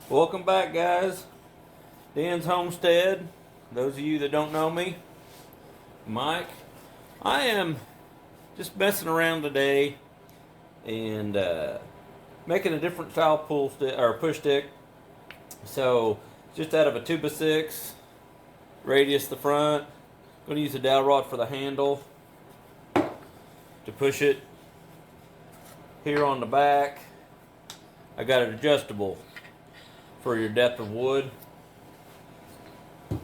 Welcome back, guys. Dan's Homestead. Those of you that don't know me, Mike. I am just messing around today and making a different style pull stick or push stick. So just out of a 2x6 radius the front. I'm going to use a dowel rod for the handle to push it. Here on the back, I got it adjustable for your depth of wood.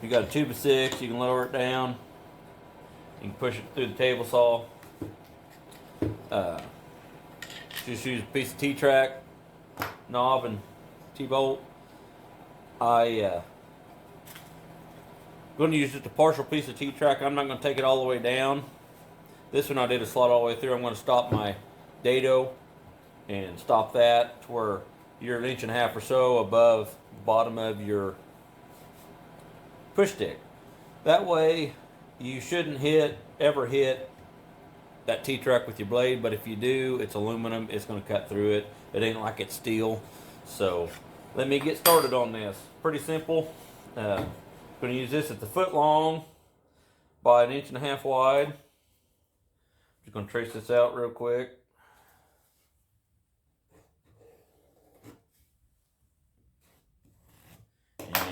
You got a 2x6, you can lower it down. You can push it through the table saw. Just use a piece of T-track, knob, and T-bolt. I'm going to use just a partial piece of T-track. I'm not going to take it all the way down. This one I did a slot all the way through. I'm going to stop my dado and stop that to where you're 1.5 inches or so above the bottom of your push stick. That way you shouldn't ever hit that T-track with your blade, but if you do, it's aluminum, it's going to cut through it. It ain't like it's steel. So let me get started on this. Pretty simple. I'm going to use this at the foot long by 1.5 inches wide. Just going to trace this out real quick.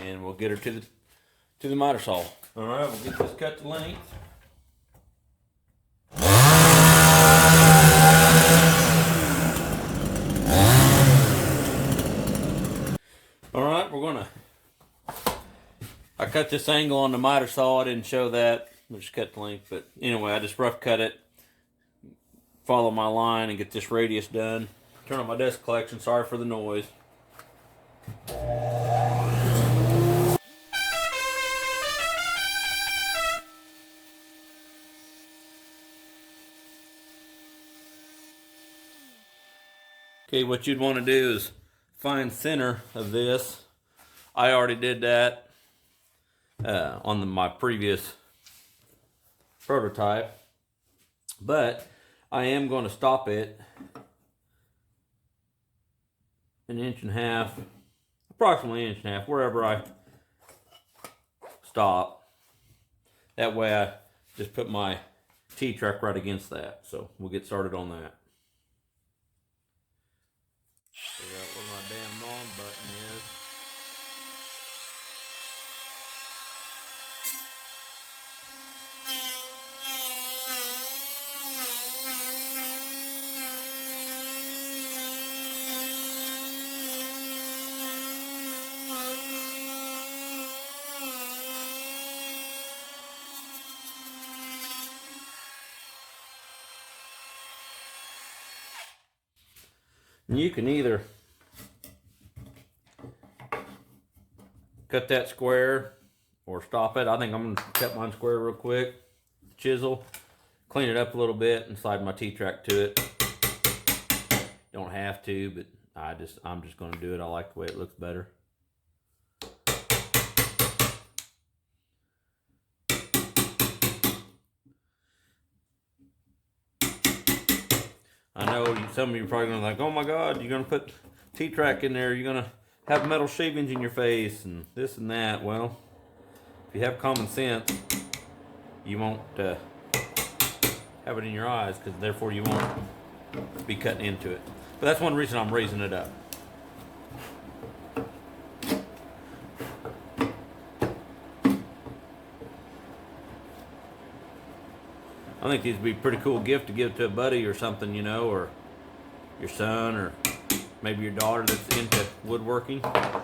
And we'll get her to the miter saw. All right, we'll get this cut to length. All right, I cut this angle on the miter saw. I didn't show that. We'll just cut the length, but anyway, I just rough cut it. Follow my line and get this radius done. Turn on my dust collection. Sorry for the noise. Okay, what you'd want to do is find center of this. I already did that on my previous prototype, but I am going to stop it 1.5 inches, approximately 1.5 inches, wherever I stop. That way I just put my T-track right against that. So we'll get started on that. Figure out where my damn wrong button is. And you can either cut that square or stop it. I think I'm going to cut mine square real quick. Chisel, clean it up a little bit, and slide my T-track to it. Don't have to, but I'm just going to do it. I like the way it looks better. I know some of you are probably going to think, oh my God, you're going to put T-track in there, you're going to have metal shavings in your face and this and that. Well, if you have common sense, you won't have it in your eyes, because therefore you won't be cutting into it. But that's one reason I'm raising it up. I think these would be a pretty cool gift to give to a buddy or something, you know, or your son, or maybe your daughter that's into woodworking. I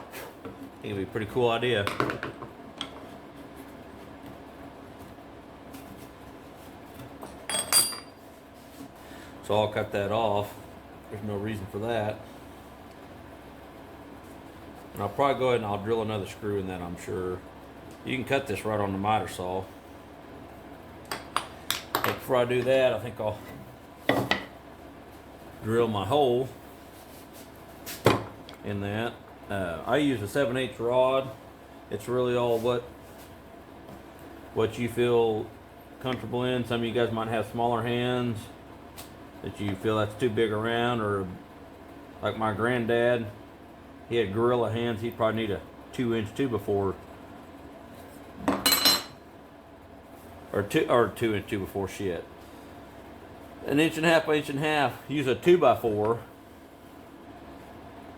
think it'd be a pretty cool idea. So I'll cut that off. There's no reason for that. And I'll probably go ahead and I'll drill another screw in that, I'm sure. You can cut this right on the miter saw. But before I do that, I think I'll drill my hole in that. I use a 7/8 rod. It's really all what you feel comfortable in. Some of you guys might have smaller hands that you feel that's too big around, or like my granddad, he had gorilla hands, he'd probably need a 2-inch 2x4, or 2-inch 2x4 shit. An 1.5 by 1.5 inch. Use a 2x4,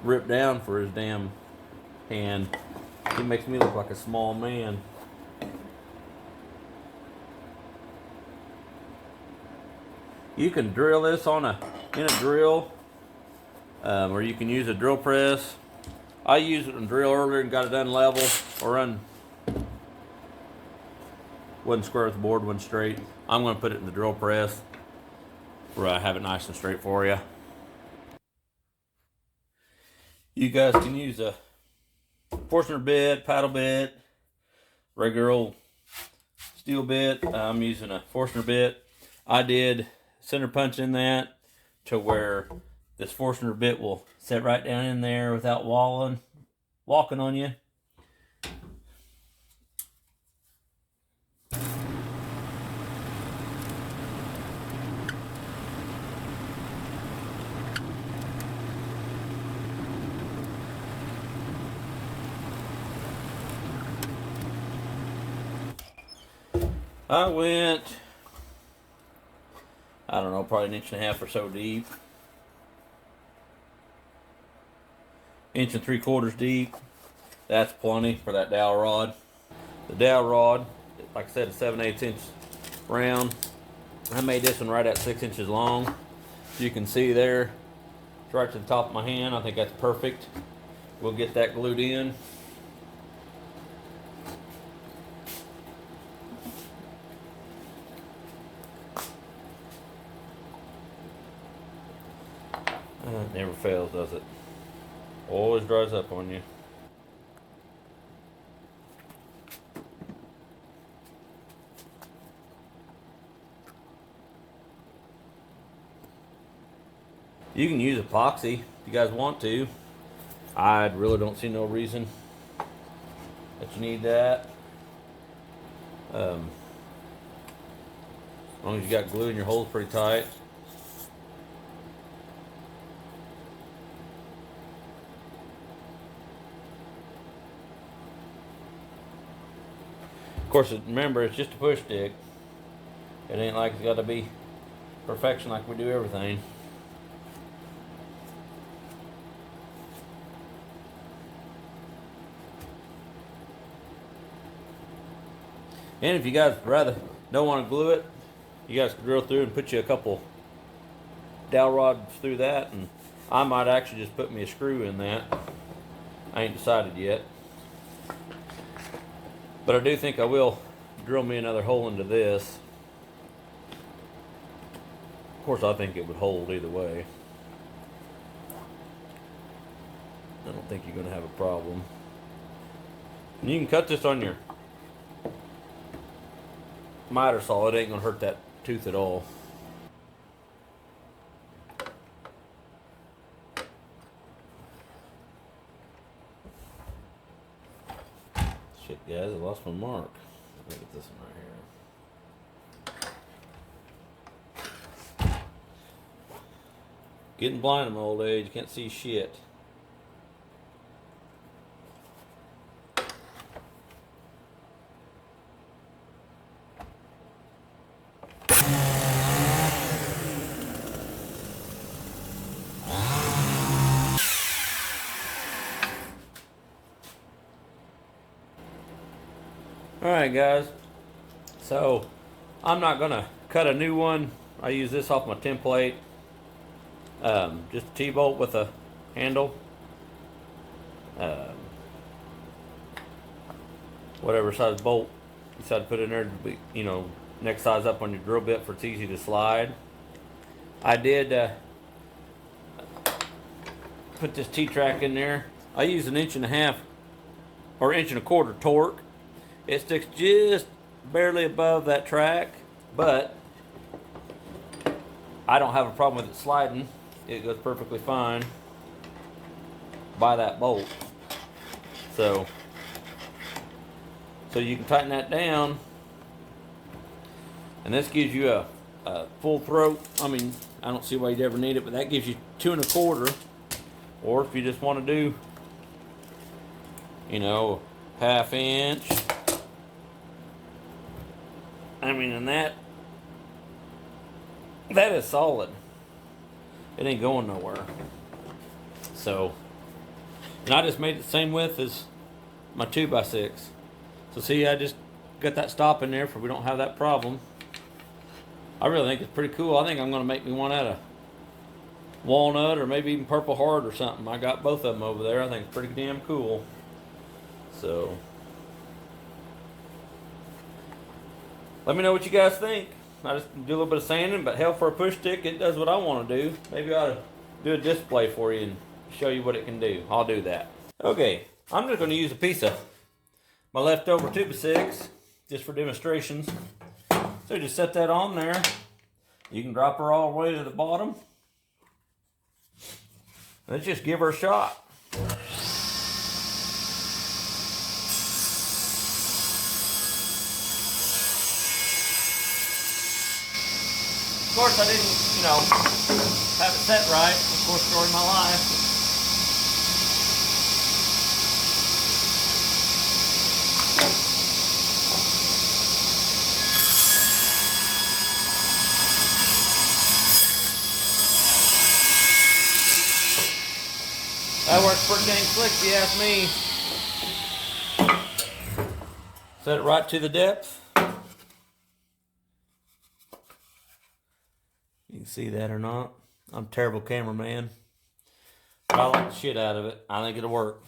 ripped down for his damn hand. He makes me look like a small man. You can drill this in a drill, or you can use a drill press. I used it in drill earlier and got it done level, or wasn't square with the board, wasn't straight. I'm going to put it in the drill press where I have it nice and straight for you. You guys can use a Forstner bit, paddle bit, regular old steel bit. I'm using a Forstner bit. I did center punch in that to where this Forstner bit will set right down in there without walking on you. I went, I don't know, probably 1.5 inches or so deep. 1 3/4 deep. That's plenty for that dowel rod. The dowel rod, like I said, is 7/8 inch round. I made this one right at 6 inches long. You can see there, it's right to the top of my hand. I think that's perfect. We'll get that glued in. It never fails, does it? Always dries up on you. You can use epoxy if you guys want to. I really don't see no reason that you need that. As long as you got glue in your holes pretty tight. Of course, remember, it's just a push stick. It ain't like it's got to be perfection like we do everything. And if you guys don't want to glue it, you guys can drill through and put you a couple dowel rods through that, and I might actually just put me a screw in that. I ain't decided yet. But I do think I will drill me another hole into this. Of course, I think it would hold either way. I don't think you're going to have a problem. And you can cut this on your miter saw. It ain't going to hurt that tooth at all. Shit, guys, I lost my mark. Let me get this one right here. Getting blind in my old age, can't see shit. Alright guys, so I'm not going to cut a new one. I use this off my template. Just a T-bolt with a handle. Whatever size bolt you decide to put in there to be, next size up on your drill bit for it's easy to slide. I did put this T-track in there. I use 1.5 inch or 1 1/4 torque. It sticks just barely above that track, but I don't have a problem with it sliding. It goes perfectly fine by that bolt. So you can tighten that down, and this gives you a full throat. I mean, I don't see why you'd ever need it, but that gives you 2 1/4, or if you just want to do you know, 1/2 inch. I mean, and that is solid. It ain't going nowhere. So, and I just made it the same width as my 2x6. So see, I just got that stop in there for we don't have that problem. I really think it's pretty cool. I think I'm going to make me one out of walnut or maybe even purple heart or something. I got both of them over there. I think it's pretty damn cool. So, let me know what you guys think. I just do a little bit of sanding, but hell, for a push stick, it does what I want to do. Maybe I ought to do a display for you and show you what it can do. I'll do that. Okay, I'm just going to use a piece of my leftover 2x6 just for demonstrations. So just set that on there. You can drop her all the way to the bottom. Let's just give her a shot. Of course, I didn't, have it set right. Of course, story of my life. That works pretty dang slick if you ask me. Set it right to the depth. You can see that or not. I'm a terrible cameraman. But I like the shit out of it. I think it'll work.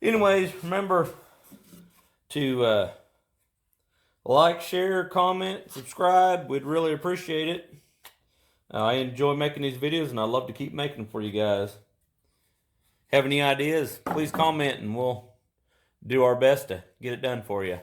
Anyways, remember to like, share, comment, subscribe. We'd really appreciate it. I enjoy making these videos and I love to keep making them for you guys. Have any ideas? Please comment and we'll do our best to get it done for you.